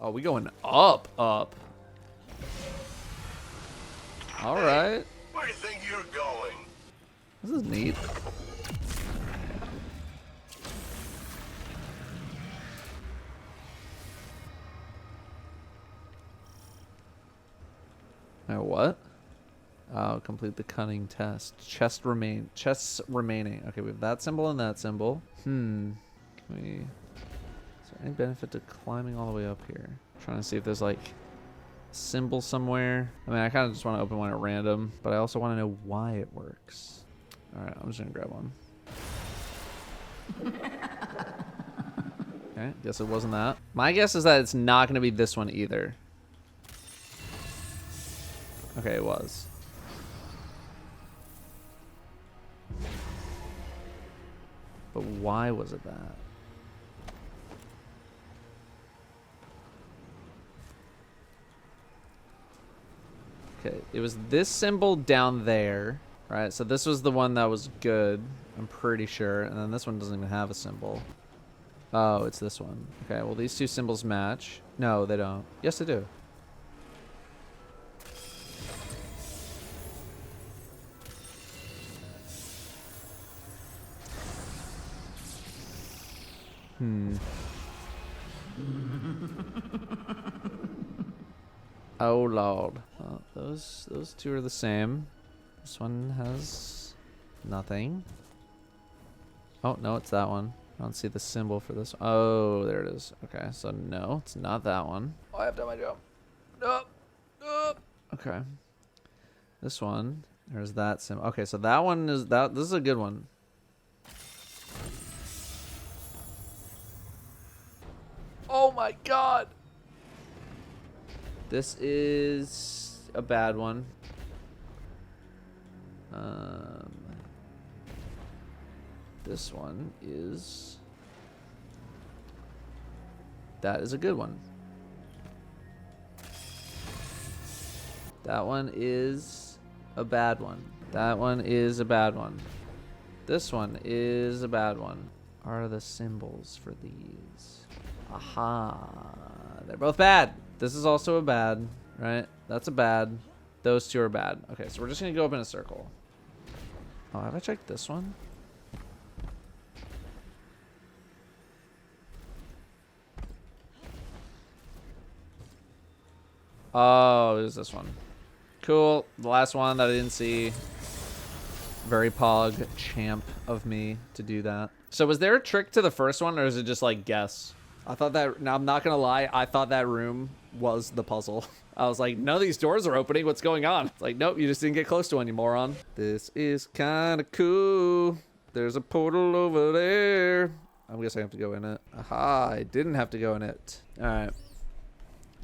Oh, we going up, up. All right. Where do you think you're going? This is neat. Now what? Oh, complete the cunning test. Chests remaining. Okay, we have that symbol and that symbol. Can we... Is there any benefit to climbing all the way up here? Trying to see if there's like a symbol somewhere. I mean, I kind of just want to open one at random, but I also want to know why it works. All right, I'm just gonna grab one. Okay, guess it wasn't that. My guess is that it's not gonna be this one either. Okay, it was. But why was it that? Okay, it was this symbol down there, right? So this was the one that was good, I'm pretty sure. And then this one doesn't even have a symbol. Oh, it's this one. Okay, well, these two symbols match. No, they don't. Yes, they do. Oh Lord. Well, those two are the same. This one has nothing. Oh no, it's that one. I don't see the symbol for this. Oh, there it is. Okay, so no, it's not that one. Oh, I have done my job. Nope. Nope. Okay. This one, there's that symbol. Okay, so that one is that. This is a good one. Oh my God. This is a bad one. This one is... That is a good one. That one is a bad one. That one is a bad one. This one is a bad one. Are the symbols for these? Aha. They're both bad. This is also a bad, right? That's a bad. Those two are bad. Okay, so we're just going to go up in a circle. Oh, have I checked this one? Oh, it was this one. Cool. The last one that I didn't see. Very pog champ of me to do that. So was there a trick to the first one, or is it just like guess? I thought that, now I'm not gonna lie, I thought that room was the puzzle. I was like, none of these doors are opening, what's going on? It's like, nope, you just didn't get close to one, you moron. This is kinda cool. There's a portal over there. I guess I have to go in it. Aha, I didn't have to go in it. All right.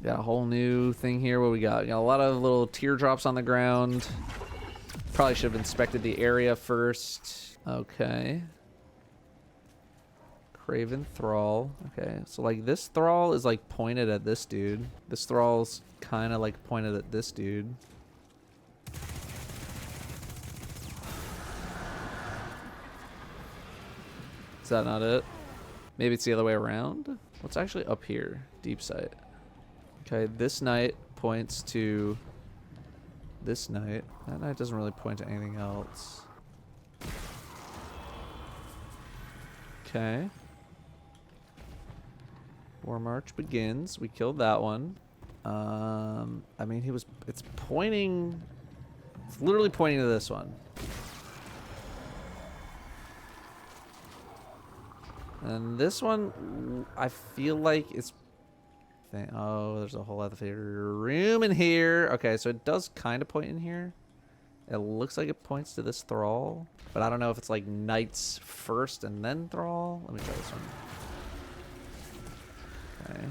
Got a whole new thing here. What we got? Got a lot of little teardrops on the ground. Probably should have inspected the area first. Okay. Craven Thrall. Okay, so like this Thrall is like pointed at this dude. This Thrall's kind of like pointed at this dude. Is that not it? Maybe it's the other way around? What's actually up here? Deep sight. Okay, this knight points to this knight. That knight doesn't really point to anything else. Okay. War March begins. We killed that one. I mean, it's pointing, it's literally pointing to this one. And this one, I feel like it's, oh, there's a whole other room in here. Okay, so it does kind of point in here. It looks like it points to this Thrall, but I don't know if it's like knights first and then Thrall. Let me try this one. Okay.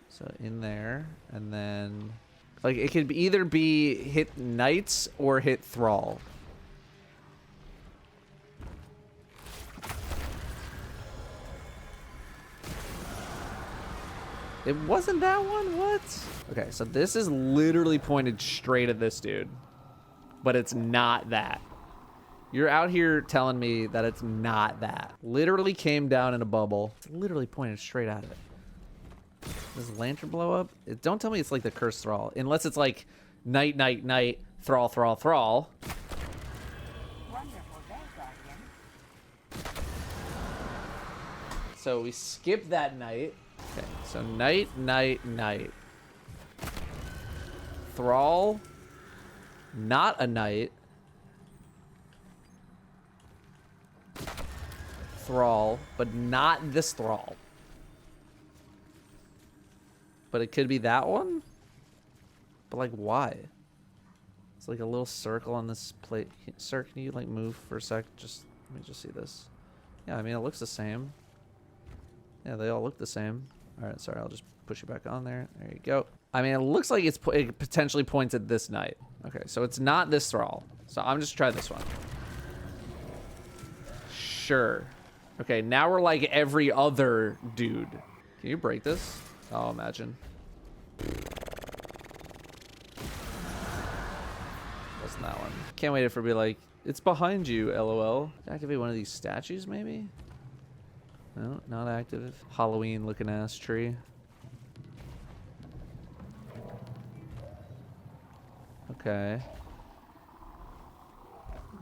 So in there, and then like it could either be hit knights or hit Thrall. It wasn't that one? What? Okay, so this is literally pointed straight at this dude. But it's not that. You're out here telling me that it's not that. Literally came down in a bubble. It's literally pointed straight at it. Does lantern blow up? Don't tell me it's like the cursed thrall. Unless it's like night, night, night, thrall, thrall, thrall. Wonderful day, Guardian. So we skip that night. Okay, so night, night, night. Thrall. Not a knight. Thrall, but not this thrall. But it could be that one? But like, why? It's like a little circle on this plate. Sir, can you like move for a sec? Just, let me just see this. Yeah, I mean, it looks the same. Yeah, they all look the same. All right, sorry, I'll just push you back on there. There you go. I mean, it looks like it potentially points at this knight. Okay, so it's not this thrall. So I'm just try this one. Sure. Okay, now we're like every other dude. Can you break this? Oh, imagine. Wasn't that one. Can't wait for it to be like, it's behind you, LOL. Activate one of these statues, maybe? No, not active. Halloween looking ass tree. Okay.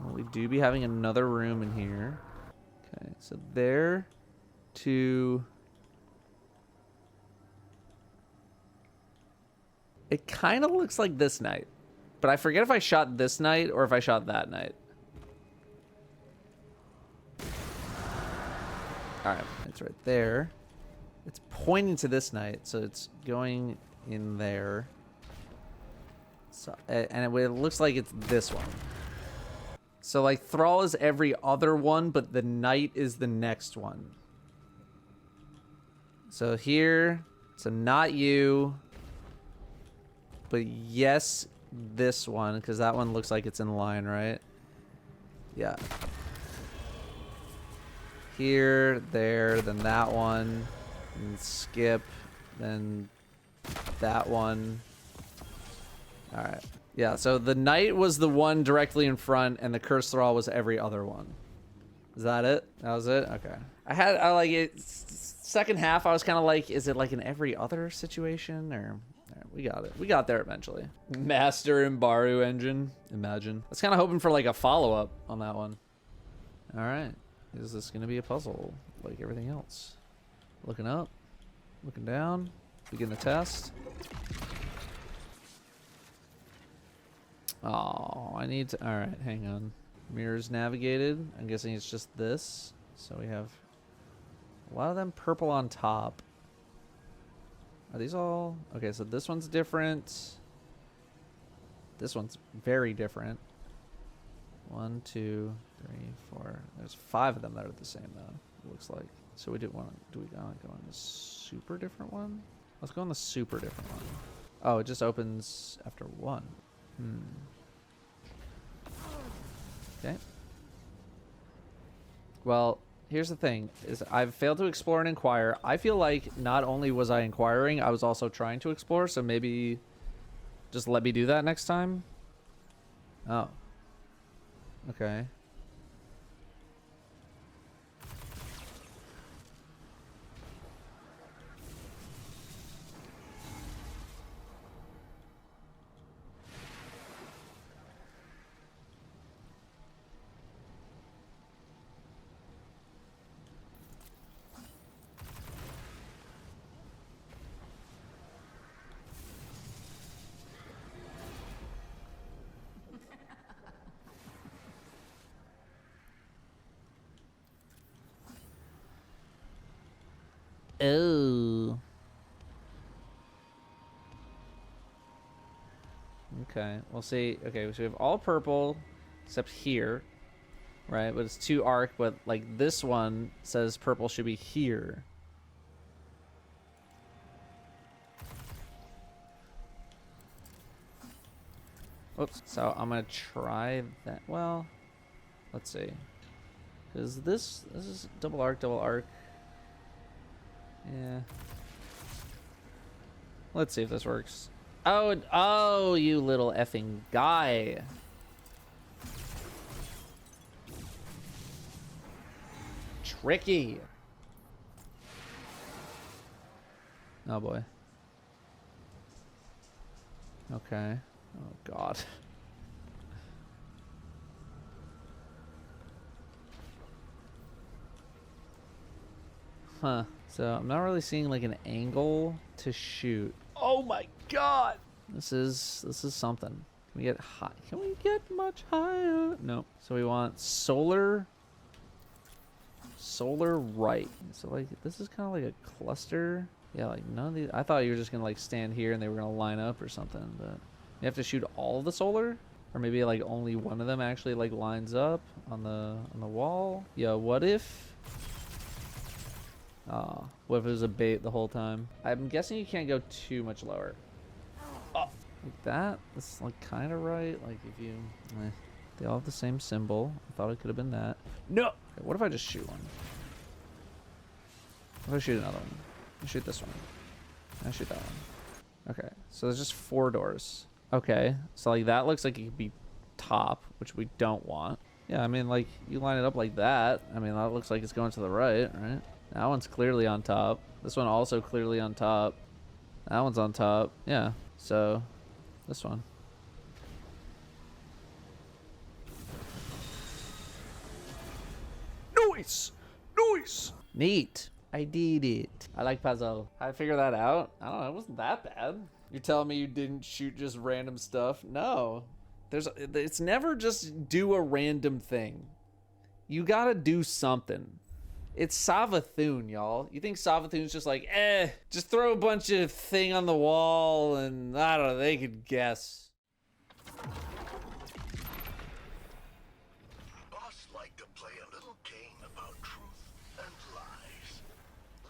Well, we do be having another room in here. Okay, so there to... It kind of looks like this knight. But I forget if I shot this knight or if I shot that knight. Alright, it's right there. It's pointing to this knight, so it's going in there. So, and it looks like it's this one. So, like, Thrall is every other one, but the knight is the next one. So here, so not you. But yes, this one, because that one looks like it's in line, right? Yeah. Here, there, then that one, and skip, then that one. All right. Yeah, so the knight was the one directly in front, and the cursed thrall was every other one. Is that it? That was it? Okay. I like it. Second half, I was kind of like, is it like an every other situation, or... We got it. We got there eventually. Master Imbaru Engine. Imagine. I was kind of hoping for like a follow-up on that one. All right. Is this going to be a puzzle like everything else? Looking up. Looking down. Begin the test. Oh, I need to... All right, hang on. Mirrors navigated. I'm guessing it's just this. So we have a lot of them purple on top. Are these all... Okay, so this one's different. This one's very different. 1, 2, 3, 4. There's 5 of them that are the same, though, it looks like. So we do want to... Do we want to go on the super different one? Let's go on the super different one. Oh, it just opens after 1. Okay. Well... Here's the thing, is I've failed to explore and inquire. I feel like not only was I inquiring, I was also trying to explore, so maybe just let me do that next time. Oh. Okay. Oh. Okay, we'll see. Okay, so we have all purple except here, right? But it's 2 arc, but like this one says purple should be here. Oops. So I'm gonna try that. Well, let's see. Because this is double arc, double arc. Yeah. Let's see if this works. Oh, you little effing guy. Tricky. Oh boy. Okay. Oh, God. Huh. So I'm not really seeing like an angle to shoot. Oh my God. This is something. Can we get high? Can we get much higher? No. So we want solar right. So like this is kind of like a cluster. Yeah, like none of these. I thought you were just gonna like stand here and they were gonna line up or something, but you have to shoot all the solar, or maybe like only one of them actually like lines up on the wall. Yeah. What if? What if it was a bait the whole time? I'm guessing you can't go too much lower. Oh, like that? That's like kind of right. Like if you, they all have the same symbol. I thought it could have been that. No. Okay, what if I just shoot one? What if I shoot another one? I shoot this one. I shoot that one. Okay, so there's just 4 doors. Okay, so like that looks like it could be top, which we don't want. Yeah, I mean like you line it up like that. I mean that looks like it's going to the right, right? That one's clearly on top. This one also clearly on top. That one's on top. Yeah. So, this one. Nice! Nice! Neat. I did it. I like puzzle. How I figure that out? I don't know. It wasn't that bad. You're telling me you didn't shoot just random stuff? No. It's never just do a random thing. You gotta do something. It's Savathun, y'all. You think Savathun's just like, just throw a bunch of thing on the wall and, I don't know, they could guess. Boss liked to play a little game about truth and lies.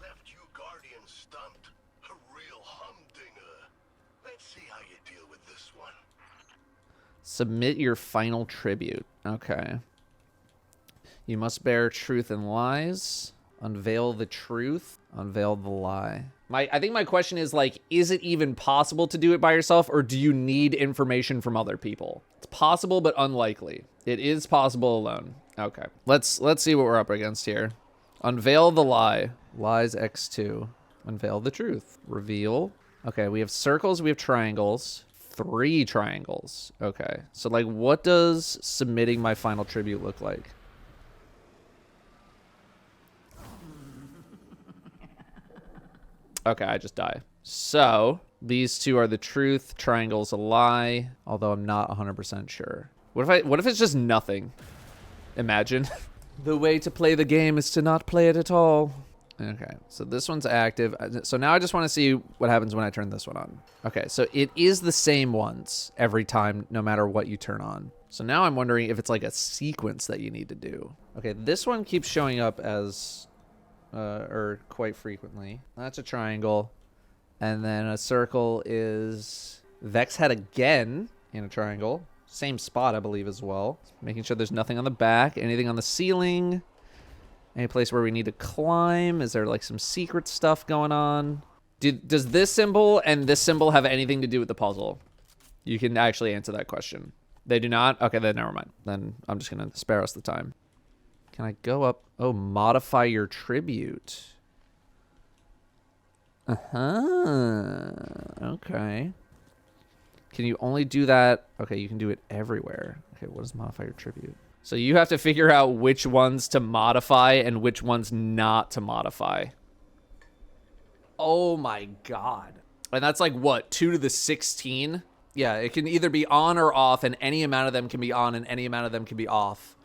Left you Guardian stumped. A real humdinger. Let's see how you deal with this one. Submit your final tribute. Okay. You must bear truth and lies. Unveil the truth. Unveil the lie. I think my question is like, is it even possible to do it by yourself, or do you need information from other people? It's possible, but unlikely. It is possible alone. Okay. Let's see what we're up against here. Unveil the lie. Lies X2. Unveil the truth. Reveal. Okay, we have circles, we have triangles. 3 triangles. Okay. So like, what does submitting my final tribute look like? Okay, I just die. So, these 2 are the truth, triangle's a lie, although I'm not 100% sure. What if it's just nothing? Imagine. The way to play the game is to not play it at all. Okay, so this one's active. So now I just want to see what happens when I turn this one on. Okay, so it is the same ones every time, no matter what you turn on. So now I'm wondering if it's like a sequence that you need to do. Okay, this one keeps showing up as... or quite frequently. That's a triangle. And then a circle is Vex head again in a triangle. Same spot, I believe, as well. Making sure there's nothing on the back, anything on the ceiling. Any place where we need to climb. Is there like some secret stuff going on? Does this symbol and this symbol have anything to do with the puzzle? You can actually answer that question. They do not? Okay, then never mind. Then I'm just going to spare us the time. Can I go up? Oh, modify your tribute. Okay. Can you only do that? Okay, you can do it everywhere. Okay, what is modify your tribute? So you have to figure out which ones to modify and which ones not to modify. Oh my God. And that's like what? 2 to the 16? Yeah, it can either be on or off, and any amount of them can be on and any amount of them can be off.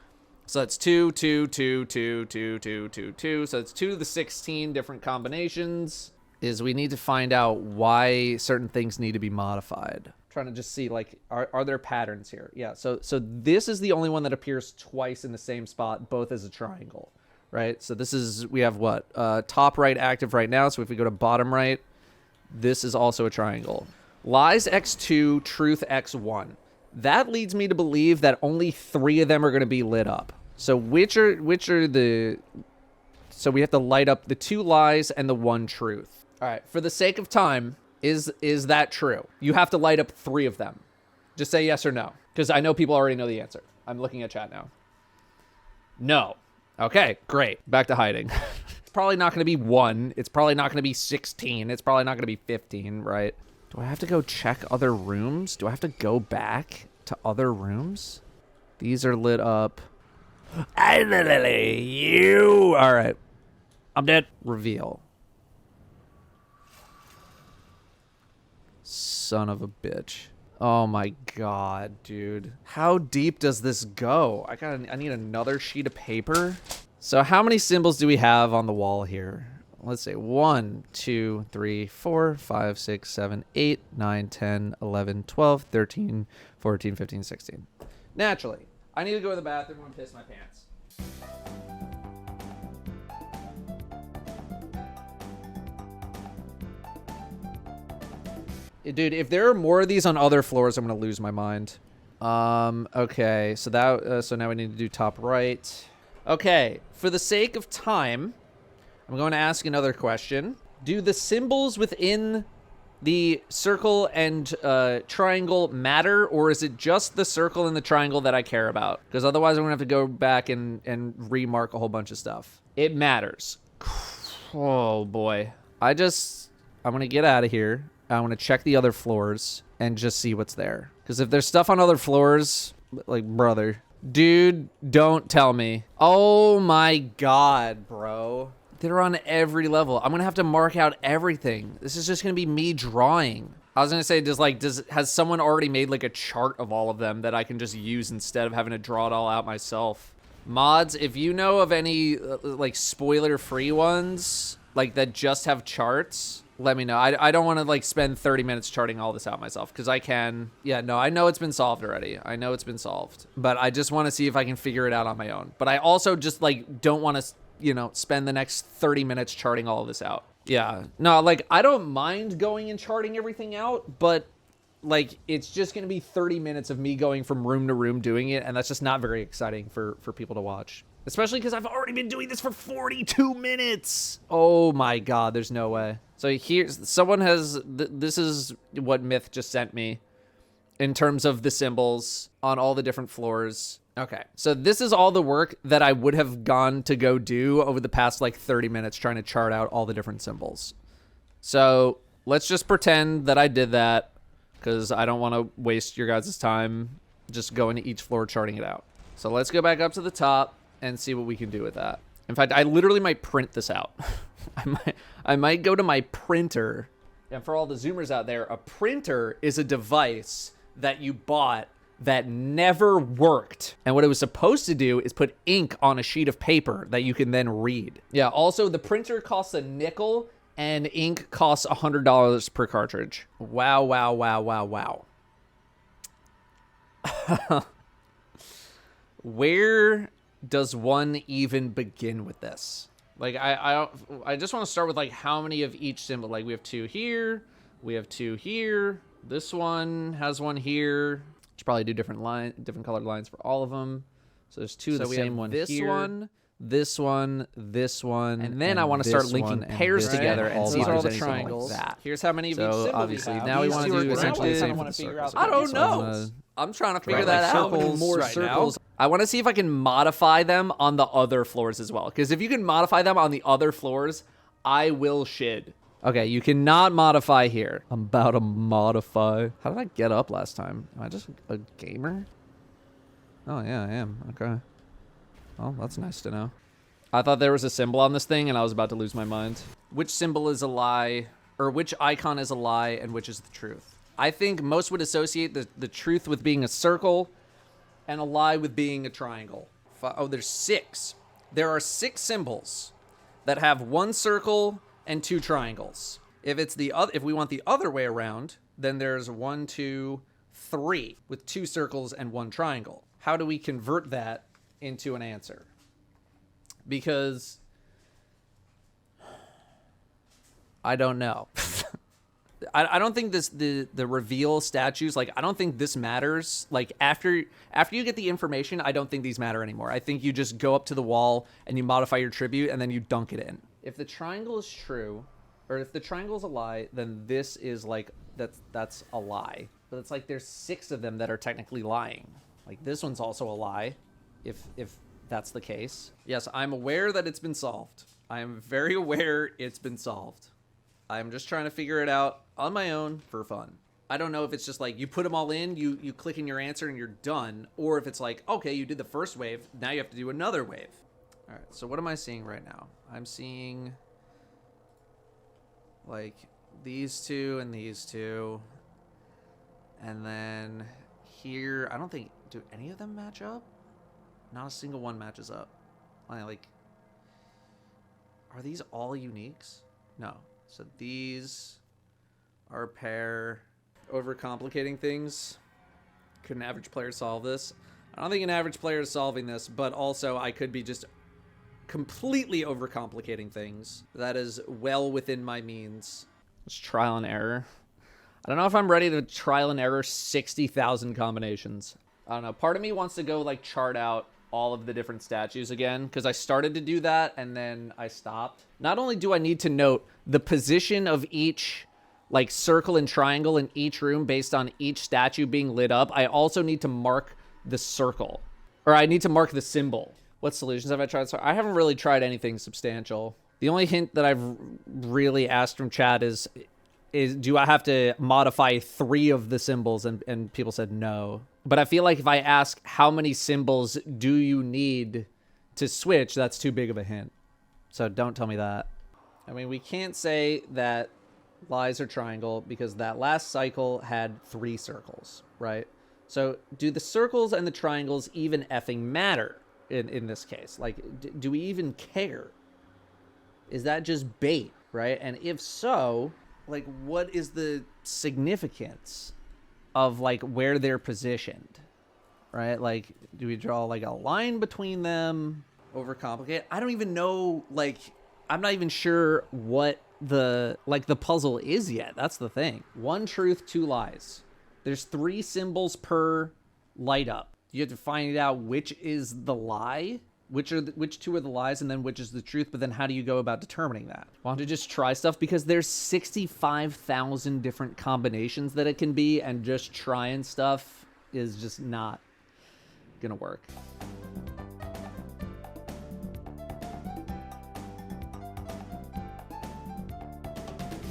So that's 2, 2, 2, 2, 2, 2, 2, 2. So it's 2 to the 16 different combinations. Is we need to find out why certain things need to be modified. Trying to just see, like, are there patterns here? Yeah, so this is the only one that appears twice in the same spot, both as a triangle, right? So this is, we have what? Top right active right now. So if we go to bottom right, this is also a triangle. Lies X2, truth X1. That leads me to believe that only 3 of them are going to be lit up. So which are the... So we have to light up the 2 lies and the 1 truth. All right, for the sake of time, is that true? You have to light up 3 of them. Just say yes or no, because I know people already know the answer. I'm looking at chat now. No. Okay, great. Back to hiding. It's probably not going to be 1. It's probably not going to be 16. It's probably not going to be 15, right? Do I have to go check other rooms? Do I have to go back to other rooms? These are lit up. You. All right. I'm dead. Reveal. Son of a bitch. Oh my god, dude. How deep does this go? I need another sheet of paper. So how many symbols do we have on the wall here? Let's say 1, 2, 3, 4, 5, 6, 7, 8, 9, 10, 11, 12, 13, 14, 15, 16. Naturally, I need to go to the bathroom and piss my pants. Dude, if there are more of these on other floors, I'm gonna lose my mind. Okay, so that so now we need to do top right. Okay, for the sake of time, I'm going to ask another question. Do the symbols within the circle and triangle matter, or is it just the circle and the triangle that I care about? Because otherwise I'm gonna have to go back and remark a whole bunch of stuff. It matters. Oh boy. I'm gonna get out of here. I want to check the other floors and just see what's there. Because if there's stuff on other floors, like, brother. Dude, don't tell me. Oh my god, bro. They're on every level. I'm going to have to mark out everything. This is just going to be me drawing. I was going to say, has someone already made like a chart of all of them that I can just use instead of having to draw it all out myself? Mods, if you know of any like spoiler-free ones, like that just have charts, let me know. I don't want to like spend 30 minutes charting all this out myself because I can. Yeah, no, I know it's been solved already. I know it's been solved, but I just want to see if I can figure it out on my own. But I also just like don't want to, you know, spend the next 30 minutes charting all of this out. Yeah, no, like I don't mind going and charting everything out, but like it's just going to be 30 minutes of me going from room to room doing it. And that's just not very exciting for people to watch. Especially because I've already been doing this for 42 minutes. Oh my god, there's no way. So here's, someone has, this is what Myth just sent me in terms of the symbols on all the different floors. Okay, so this is all the work that I would have gone to go do over the past like 30 minutes trying to chart out all the different symbols. So let's just pretend that I did that because I don't want to waste your guys' time just going to each floor charting it out. So let's go back up to the top and see what we can do with that. In fact, I literally might print this out. I might go to my printer. And for all the Zoomers out there, a printer is a device that you bought that never worked. And what it was supposed to do is put ink on a sheet of paper that you can then read. Yeah, also the printer costs a nickel and ink costs $100 per cartridge. Wow, wow, wow, wow, wow. Where does one even begin with this? Like, I just want to start with like how many of each symbol. Like we have 2 here, we have 2 here. This one has 1 here. Should probably do different colored lines for all of them. So there's 2 of the same one here. This one, this one, and then I want to start linking pairs together and see if there's anything triangles. Like that. Here's how many of each symbol obviously we have. Now we want to do essentially the same for the circles. I don't know. I'm trying to figure that out. More circles. I want to see if I can modify them on the other floors as well. Because if you can modify them on the other floors, I will shid. Okay, you cannot modify here. I'm about to modify. How did I get up last time? Am I just a gamer? Oh, yeah, I am. Okay. Well, that's nice to know. I thought there was a symbol on this thing, and I was about to lose my mind. Which symbol is a lie, or which icon is a lie, and which is the truth? I think most would associate the truth with being a circle and a lie with being a triangle. Oh, there's 6. There are 6 symbols that have 1 circle and 2 triangles. If we want the other way around, then there's 1, 2, 3 with 2 circles and 1 triangle. How do we convert that into an answer? Because I don't know. I don't think the reveal statues, like, I don't think this matters. Like, after you get the information, I don't think these matter anymore. I think you just go up to the wall and you modify your tribute and then you dunk it in. If the triangle is true, or if the triangle is a lie, then this is like, that's a lie. But it's like there's 6 of them that are technically lying. Like, this one's also a lie, if that's the case. Yes, I'm aware that it's been solved. I am very aware it's been solved. I'm just trying to figure it out on my own for fun. I don't know if it's just like you put them all in, you click in your answer and you're done, or if it's like, okay, you did the first wave, now you have to do another wave. All right, so what am I seeing right now? I'm seeing like these two and these two. And then here, I don't think, do any of them match up? Not a single one matches up. Like, are these all uniques? No. So these are a pair. Overcomplicating things. Could an average player solve this? I don't think an average player is solving this, but also I could be just completely overcomplicating things. That is well within my means. It's trial and error. I don't know if I'm ready to trial and error 60,000 combinations. I don't know. Part of me wants to go like chart out all of the different statues again, because I started to do that and then I stopped. Not only do I need to note the position of each like circle and triangle in each room based on each statue being lit up, I also need to mark the circle, or I need to mark the symbol. What solutions have I tried? So I haven't really tried anything substantial. The only hint that I've really asked from chat is do I have to modify 3 of the symbols? And people said no. But I feel like if I ask how many symbols do you need to switch, that's too big of a hint. So don't tell me that. I mean, we can't say that lies are triangle because that last cycle had 3 circles, right? So do the circles and the triangles even effing matter in this case? Like, do we even care? Is that just bait, right? And if so, like, what is the significance of like where they're positioned, right? Like, do we draw like a line between them? Overcomplicate? I don't even know. Like, I'm not even sure what the puzzle is yet. That's the thing. 1 truth, 2 lies. There's 3 symbols per light up. You have to find out which is the lie, which 2 are the lies, and then which is the truth. But then how do you go about determining that? Want to just try stuff? Because there's 65,000 different combinations that it can be, and just trying stuff is just not gonna work.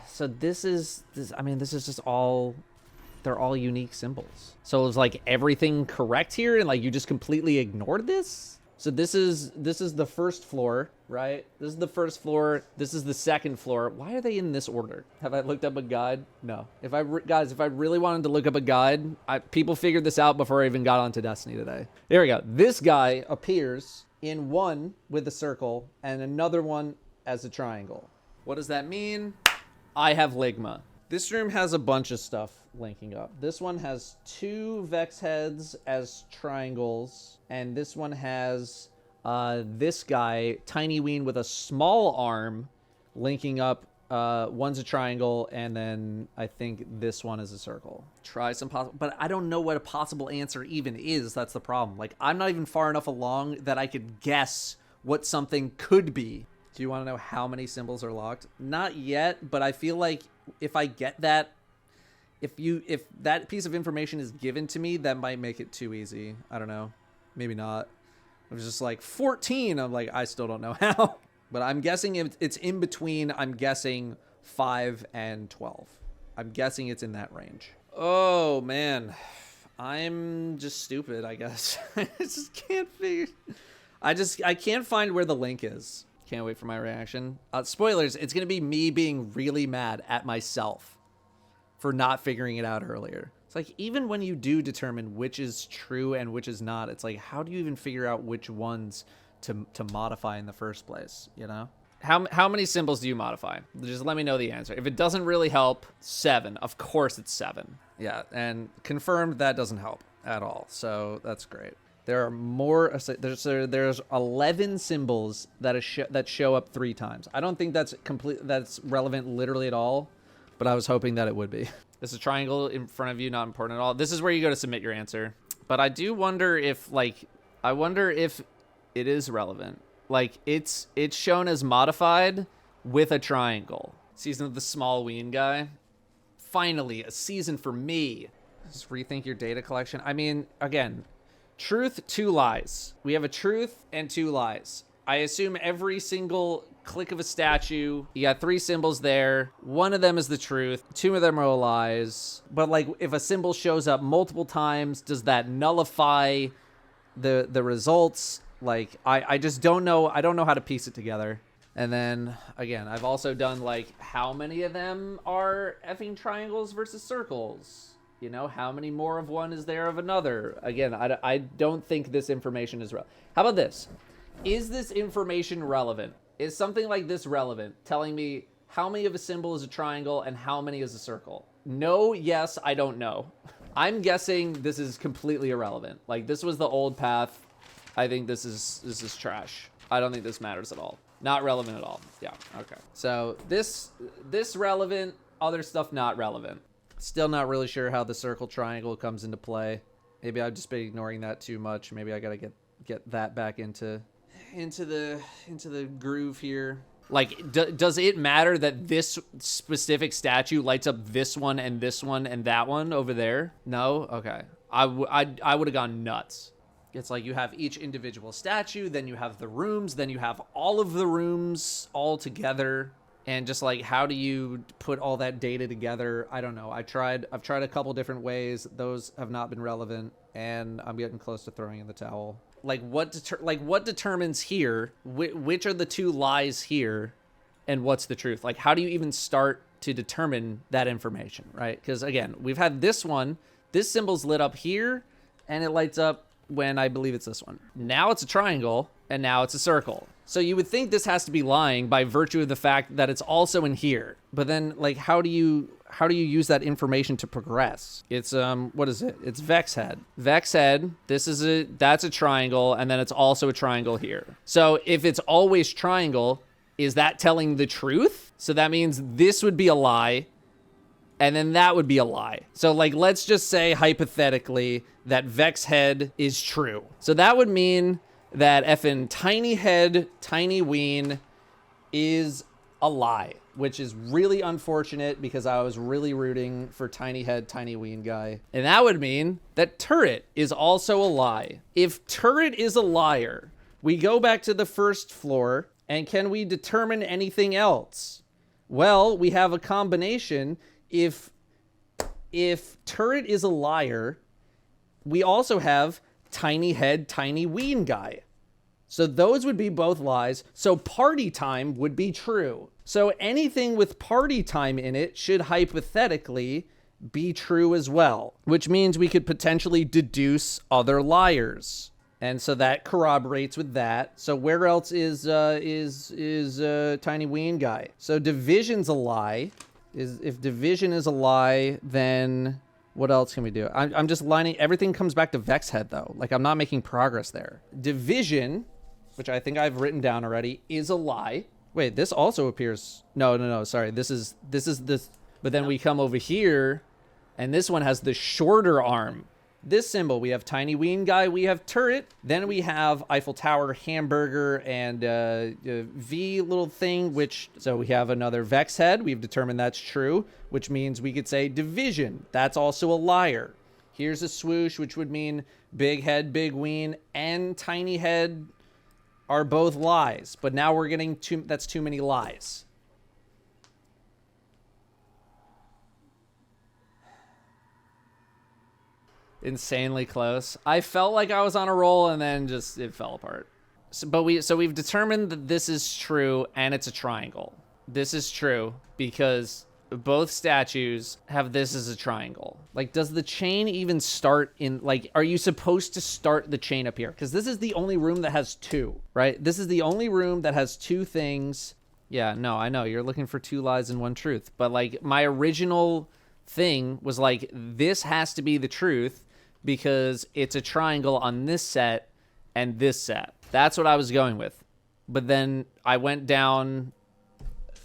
So this is just all, they're all unique symbols. So it's like everything correct here, and like you just completely ignored this? So this is the first floor, right? This is the first floor. This is the second floor. Why are they in this order? Have I looked up a guide? No. If I really wanted to look up a guide, people figured this out before I even got onto Destiny today. There we go. This guy appears in one with a circle and another one as a triangle. What does that mean? I have Ligma. This room has a bunch of stuff linking up. This one has 2 Vex heads as triangles, and this one has this guy, Tiny Ween, with a small arm linking up. One's a triangle, and then I think this one is a circle. Try some possible, but I don't know what a possible answer even is. That's the problem. Like, I'm not even far enough along that I could guess what something could be. Do you want to know how many symbols are locked? Not yet, but I feel like if I get that, if that piece of information is given to me, that might make it too easy. I don't know. Maybe not. I was just like 14. I'm like, I still don't know how. But I'm guessing it's in between, I'm guessing 5 and 12. I'm guessing it's in that range. Oh, man. I'm just stupid, I guess. I just can't figure... I can't find where the link is. Can't wait for my reaction. Spoilers, it's going to be me being really mad at myself for not figuring it out earlier. It's like, even when you do determine which is true and which is not, it's like, how do you even figure out which ones to modify in the first place, you know? How many symbols do you modify? Just let me know the answer. If it doesn't really help, 7. Of course it's 7. Yeah, and confirmed that doesn't help at all. So that's great. There are more. There's 11 symbols that show up 3 times. I don't think that's relevant literally at all, but I was hoping that it would be. This is a triangle in front of you, not important at all. This is where you go to submit your answer. But I do wonder if it is relevant. Like, it's shown as modified with a triangle. Season of the Small Ween guy. Finally, a season for me. Just rethink your data collection. I mean, again. Truth, 2 lies. We have a truth and 2 lies. I assume every single click of a statue. You got 3 symbols there. One of them is the truth. 2 of them are lies. But like, if a symbol shows up multiple times, does that nullify the results? Like, I just don't know. I don't know how to piece it together. And then, again, I've also done, like, how many of them are effing triangles versus circles? You know, how many more of one is there of another? Again, I don't think this information is relevant. How about this? Is this information relevant? Is something like this relevant? Telling me how many of a symbol is a triangle and how many is a circle? No, yes, I don't know. I'm guessing this is completely irrelevant. Like, this was the old path. I think this is trash. I don't think this matters at all. Not relevant at all. Yeah, okay. So this relevant, other stuff not relevant. Still not really sure how the circle triangle comes into play. Maybe I've just been ignoring that too much. Maybe I gotta get that back into the groove here. Like, does it matter that this specific statue lights up this one and that one over there? No? Okay. I would have gone nuts. It's like you have each individual statue, then you have the rooms, then you have all of the rooms all together. And just like, how do you put all that data together? I don't know. I've tried a couple different ways. Those have not been relevant, and I'm getting close to throwing in the towel. Like, what determines here? Which are the 2 lies here, and what's the truth? Like, how do you even start to determine that information, right? Because again, we've had this one. This symbol's lit up here, and it lights up when I believe it's this one. Now it's a triangle, and now it's a circle. So you would think this has to be lying by virtue of the fact that it's also in here. But then, like, how do you use that information to progress? It's what is it? It's Vex head. Vex head. That's a triangle, and then it's also a triangle here. So if it's always triangle, is that telling the truth? So that means this would be a lie, and then that would be a lie. So, like, let's just say hypothetically that Vex head is true. So that would mean that effing tiny head, tiny ween is a lie, which is really unfortunate because I was really rooting for tiny head, tiny ween guy. And that would mean that turret is also a lie. If turret is a liar, we go back to the first floor, and can we determine anything else? Well, we have a combination. If turret is a liar, we also have tiny head, tiny ween guy. So those would be both lies. So party time would be true. So anything with party time in it should hypothetically be true as well, which means we could potentially deduce other liars. And so that corroborates with that. So where else is tiny ween guy? So division's a lie. If division is a lie, then what else can we do? I'm just lining, everything comes back to Vex head though. Like, I'm not making progress there. Division, which I think I've written down already, is a lie. Wait, this also appears, no, sorry. This is this, but then we come over here and this one has the shorter arm. This symbol, we have tiny ween guy, we have turret, then we have Eiffel Tower, hamburger, and V little thing, which, so we have another Vex head. We've determined that's true, which means we could say division. That's also a liar. Here's a swoosh, which would mean big head, big ween, and tiny head are both lies. But now we're getting that's too many lies. Insanely close. I felt like I was on a roll and then just it fell apart. So we've determined that this is true and it's a triangle. This is true because both statues have this as a triangle. Like, does the chain even start in, like, are you supposed to start the chain up here? Because this is the only room that has 2, right? This is the only room that has 2 things. Yeah, no, I know you're looking for 2 lies and 1 truth, but like my original thing was like, this has to be the truth because it's a triangle on this set and this set. That's what I was going with. But then I went down,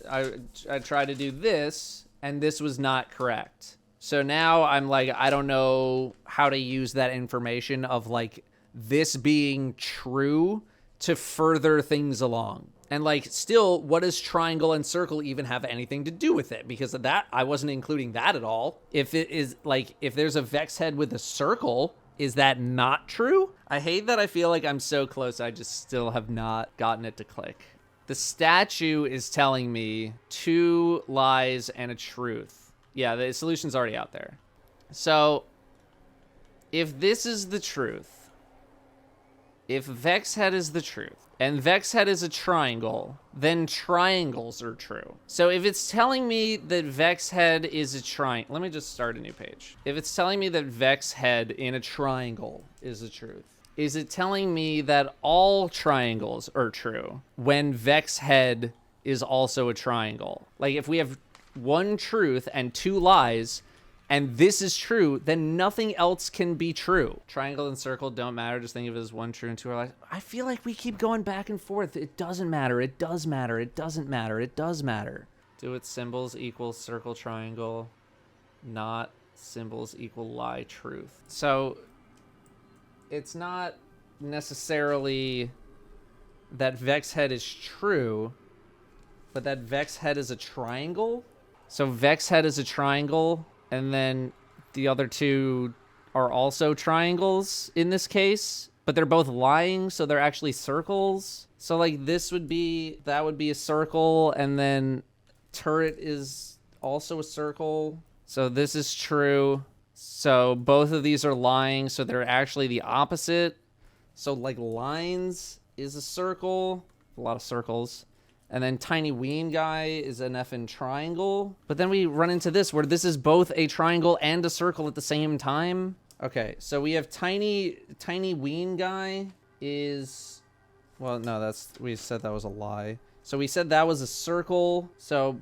I tried to do this, and this was not correct. So now I'm like, I don't know how to use that information of like this being true to further things along. And like, still, what does triangle and circle even have anything to do with it? Because of that, I wasn't including that at all. If it is like, if there's a Vex head with a circle, is that not true? I hate that I feel like I'm so close. I just still have not gotten it to click. The statue is telling me 2 lies and a truth. Yeah, the solution's already out there. So, if this is the truth, if Vex Head is the truth, and Vex Head is a triangle, then triangles are true. So if it's telling me that Vex Head is a triangle, let me just start a new page. If it's telling me that Vex Head in a triangle is the truth, is it telling me that all triangles are true when Vex Head is also a triangle? Like if we have 1 truth and 2 lies, and this is true, then nothing else can be true. Triangle and circle don't matter. Just think of it as 1 true and 2 lies. I feel like we keep going back and forth. It doesn't matter. It does matter. It doesn't matter. It does matter. Do it symbols equals circle triangle, not symbols equal lie truth. So it's not necessarily that Vex Head is true, but that Vex Head is a triangle. So Vex Head is a triangle, and then the other 2 are also triangles in this case, but they're both lying, so they're actually circles. So like this would be, that would be a circle, and then turret is also a circle. So this is true. So both of these are lying, so they're actually the opposite. So like lines is a circle, a lot of circles. And then tiny ween guy is an effing triangle. But then we run into this where this is both a triangle and a circle at the same time. Okay, so we have tiny ween guy is, well, no, we said that was a lie. So we said that was a circle,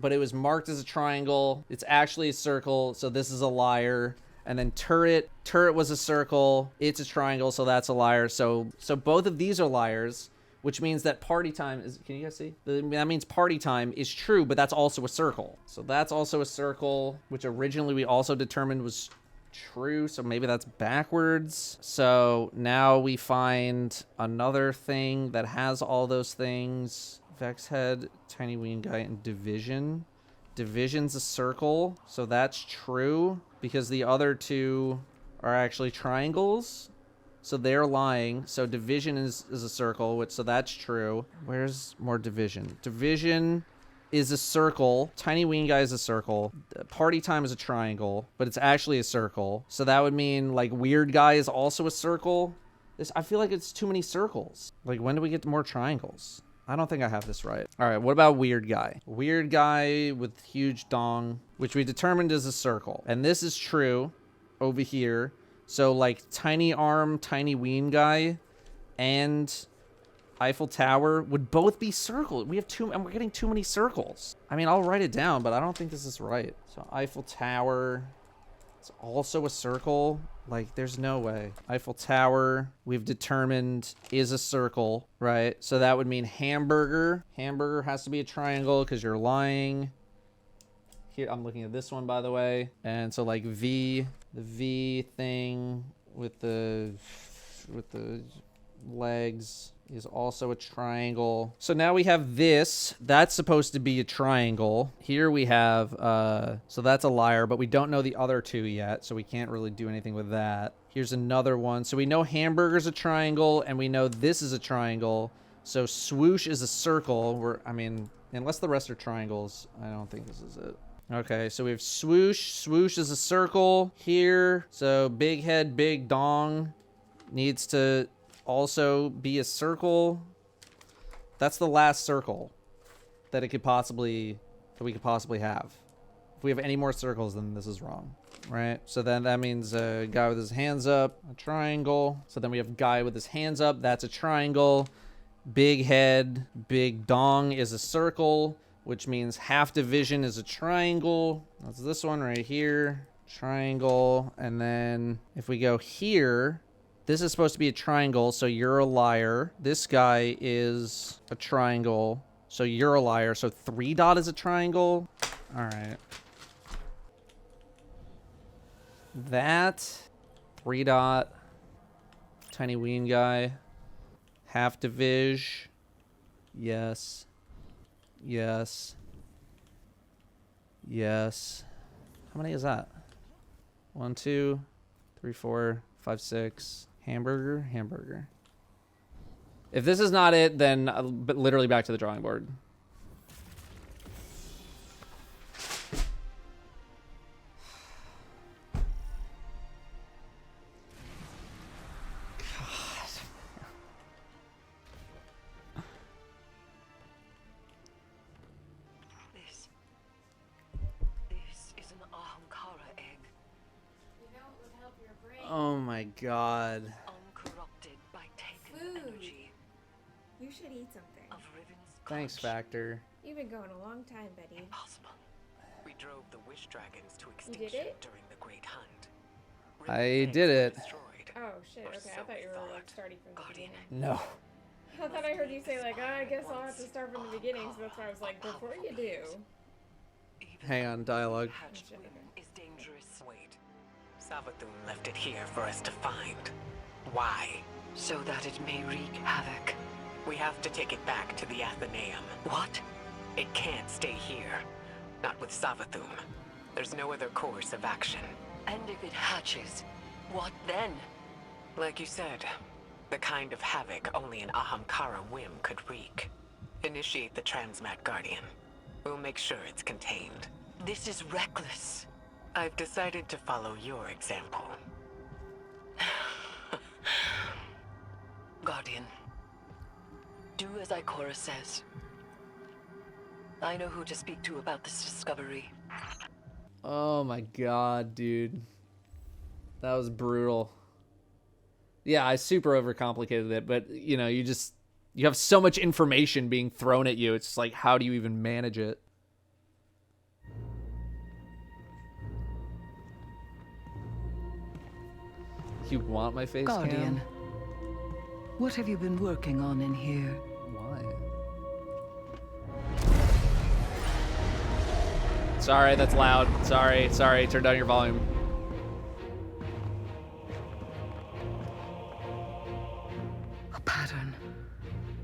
but it was marked as a triangle. It's actually a circle, so this is a liar. And then turret was a circle. It's a triangle, so that's a liar. So both of these are liars, which means that party time is, can you guys see? That means party time is true, but that's also a circle. So that's also a circle, which originally we also determined was true. So maybe that's backwards. So now we find another thing that has all those things. Vex Head, tiny ween guy, and division. Division's a circle, so that's true because the other 2 are actually triangles. So they're lying. So division is a circle, so that's true. Where's more division? Division is a circle. Tiny ween guy is a circle. Party time is a triangle, but it's actually a circle. So that would mean like weird guy is also a circle. I feel like it's too many circles. Like when do we get to more triangles? I don't think I have this right. All right, what about weird guy? Weird guy with huge dong, which we determined is a circle. And this is true over here. So like tiny arm, tiny ween guy, and Eiffel Tower would both be circles. We have 2, and we're getting too many circles. I mean, I'll write it down, but I don't think this is right. So Eiffel Tower, it's also a circle. Like, there's no way. Eiffel Tower, we've determined, is a circle, right? So that would mean hamburger. Hamburger has to be a triangle because you're lying. Here, I'm looking at this one, by the way. And so, like, the V thing with the legs is also a triangle. So now we have this. That's supposed to be a triangle. Here we have, so that's a liar, but we don't know the other 2 yet, so we can't really do anything with that. Here's another one. So we know hamburger's a triangle, and we know this is a triangle. So swoosh is a circle. I mean, unless the rest are triangles, I don't think this is it. Okay, so we have swoosh. Swoosh is a circle here. So big head, big dong needs to also be a circle. That's the last circle that we could possibly have. If we have any more circles, then this is wrong, right? So then that means a guy with his hands up, a triangle. So then we have guy with his hands up, that's a triangle. Big head, big dong is a circle, which means half division is a triangle. That's this one right here, triangle. And then if we go here, this is supposed to be a triangle, so you're a liar. This guy is a triangle, so you're a liar. So 3 dot is a triangle. All right. That 3 dot, tiny ween guy, half division. Yes. Yes. Yes. How many is that? 1, 2, 3, 4, 5, 6. Hamburger. If this is not it, then literally back to the drawing board. Oh my god. Uncorrupted by taken Food. energy You should eat something. of Riven's Thanks, clutch. Factor. You've been going a long time, Betty. Impossible. We drove the wish dragons to did extinction it? during the Great Hunt. I Riven's did eggs were it. destroyed. Oh shit, Or okay. so I thought we you were like thought. starting from the Guardian. beginning. No. I thought I heard you say like, oh, I guess I'll have to start from the beginning, so that's why I was like, before you do. Even Hang on, dialogue. hatched Oh, shit, wing okay. is dangerous. Wait. Savathun left it here for us to find. Why? So that it may wreak havoc. We have to take it back to the Athenaeum. What? It can't stay here. Not with Savathun. There's no other course of action. And if it hatches, what then? Like you said, the kind of havoc only an Ahamkara whim could wreak. Initiate the Transmat Guardian. We'll make sure it's contained. This is reckless. I've decided to follow your example. Guardian, do as Ikora says. I know who to speak to about this discovery. Oh my god, dude. That was brutal. Yeah, I super overcomplicated it, but you know, you have so much information being thrown at you. It's just like, how do you even manage it? You want my face Guardian, cam? what have you been working on in here? Why? Sorry, that's loud. Sorry, turn down your volume. A pattern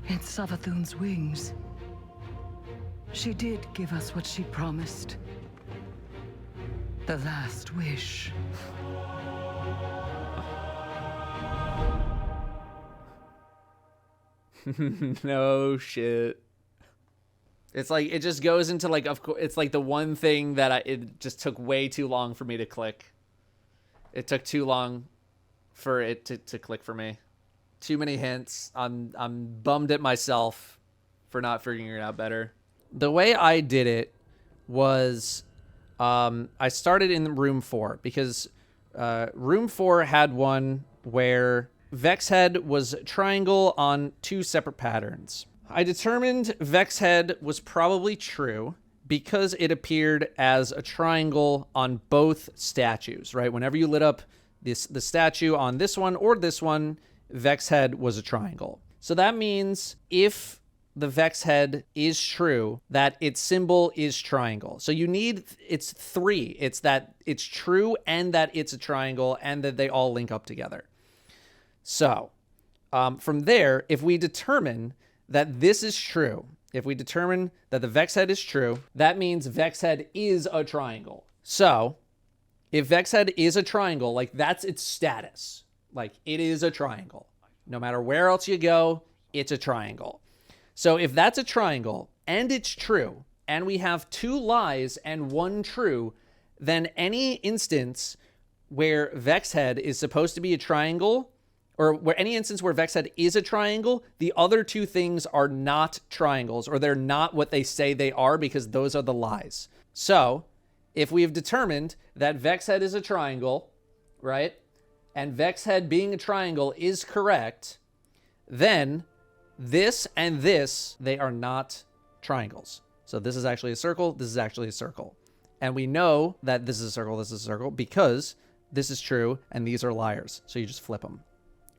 in Savathun's wings. She did give us what she promised. The last wish. No shit. It's like, it just goes into like, of course, it's like the one thing that it just took way too long for me to click. It took too long for it to click for me. Too many hints. I'm bummed at myself for not figuring it out better. The way I did it was, I started in room 4 because room 4 had one where Vex Head was triangle on 2 separate patterns. I determined Vex Head was probably true because it appeared as a triangle on both statues, right? Whenever you lit up the statue on this one or this one, Vex Head was a triangle. So that means if the Vex Head is true, that its symbol is triangle. So you need, it's 3. It's that it's true and that it's a triangle and that they all link up together. So from there, if we determine that this is true, if we determine that the Vex Head is true, that means Vex Head is a triangle. So if Vex Head is a triangle, like that's its status. Like it is a triangle. No matter where else you go, it's a triangle. So if that's a triangle and it's true, and we have 2 lies and 1 true, then any instance where Vex Head is supposed to be a triangle, or where any instance where Vex Head is a triangle, the other 2 things are not triangles, or they're not what they say they are because those are the lies. So if we have determined that Vex Head is a triangle, right, and Vex Head being a triangle is correct, then this and this, they are not triangles. So this is actually a circle, this is actually a circle. And we know that this is a circle, this is a circle, because this is true and these are liars. So you just flip them,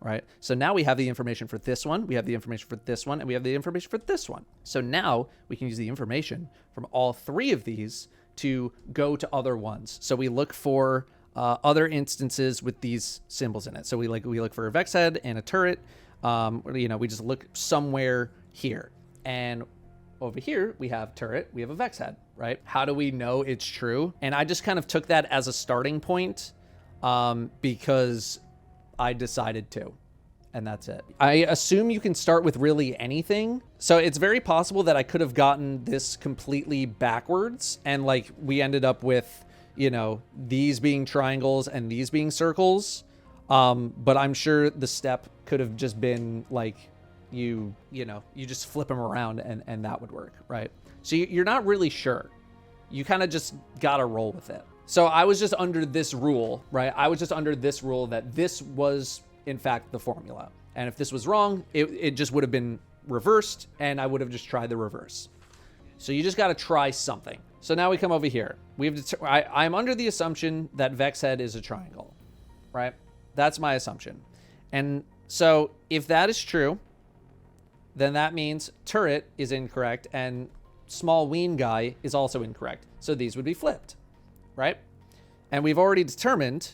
right? So now we have the information for this one, we have the information for this one, and we have the information for this one. So now we can use the information from all 3 of these to go to other ones. So we look for other instances with these symbols in it. So we look for a Vex Head and a turret. We just look somewhere here, and over here we have turret, we have a Vex Head, right? How do we know it's true? And I just kind of took that as a starting point because I decided to, and that's it. I assume you can start with really anything. So it's very possible that I could have gotten this completely backwards, and like we ended up with, these being triangles and these being circles. But I'm sure the step could have just been like, you just flip them around and that would work, right? So you're not really sure. You kind of just gotta roll with it. So I was just under this rule, right? I was just under this rule that this was, in fact, the formula. And if this was wrong, it just would have been reversed, and I would have just tried the reverse. So you just got to try something. So now we come over here. I'm under the assumption that Vex head is a triangle, right? That's my assumption. And so if that is true, then that means turret is incorrect and small ween guy is also incorrect. So these would be flipped, right? And we've already determined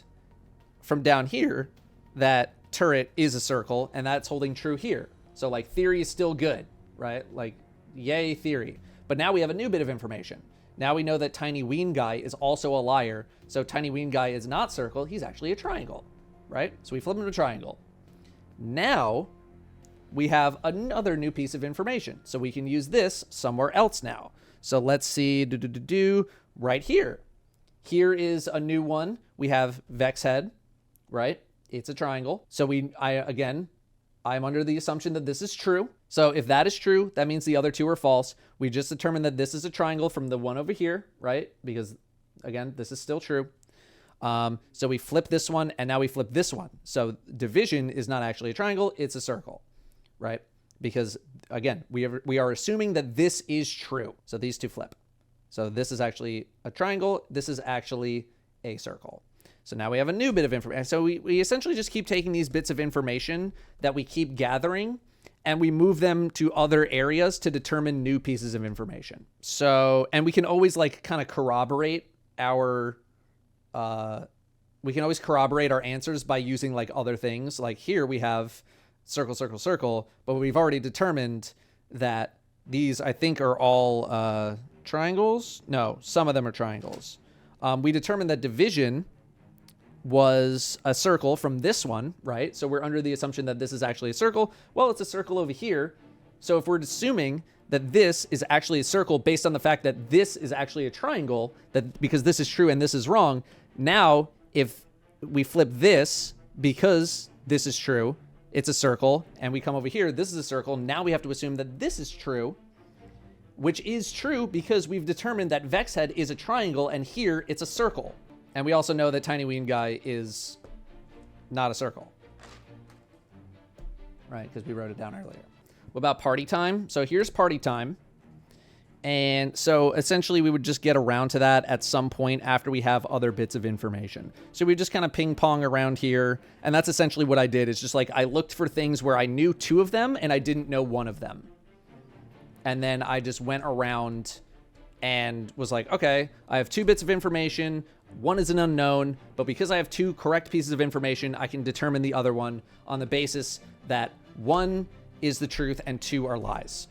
from down here that turret is a circle, and that's holding true here. So like theory is still good, right? Like yay theory. But now we have a new bit of information. Now we know that tiny ween guy is also a liar. So tiny ween guy is not circle, he's actually a triangle, right? So we flip him to triangle. Now we have another new piece of information. So we can use this somewhere else now. So let's see, right here. Here is a new one. We have Vex head, right? It's a triangle. So I'm under the assumption that this is true. So if that is true, that means the other two are false. We just determined that this is a triangle from the one over here, right? Because again, this is still true. So we flip this one, and now we flip this one. So division is not actually a triangle, it's a circle, right? Because again, we are assuming that this is true. So these two flip. So this is actually a triangle. This is actually a circle. So now we have a new bit of information. So we essentially just keep taking these bits of information that we keep gathering, and we move them to other areas to determine new pieces of information. So, and we can always like kind of corroborate our, answers by using like other things. Like here we have circle, circle, circle, but we've already determined that these, I think, are all triangles. No, some of them are triangles. We determined that division was a circle from this one, right? So we're under the assumption that this is actually a circle. Well, it's a circle over here. So if we're assuming that this is actually a circle based on the fact that this is actually a triangle, that because this is true and this is wrong, now if we flip this because this is true, it's a circle, and we come over here, this is a circle, now we have to assume that this is true, which is true because we've determined that Vex head is a triangle, and here it's a circle. And we also know that Tiny Ween Guy is not a circle, right? Because we wrote it down earlier. What about party time? So here's party time. And so essentially we would just get around to that at some point after we have other bits of information. So we just kind of ping pong around here. And that's essentially what I did. Is just like I looked for things where I knew two of them and I didn't know one of them. And then I just went around and was like, okay, I have two bits of information. One is an unknown, but because I have two correct pieces of information, I can determine the other one on the basis that one is the truth and two are lies.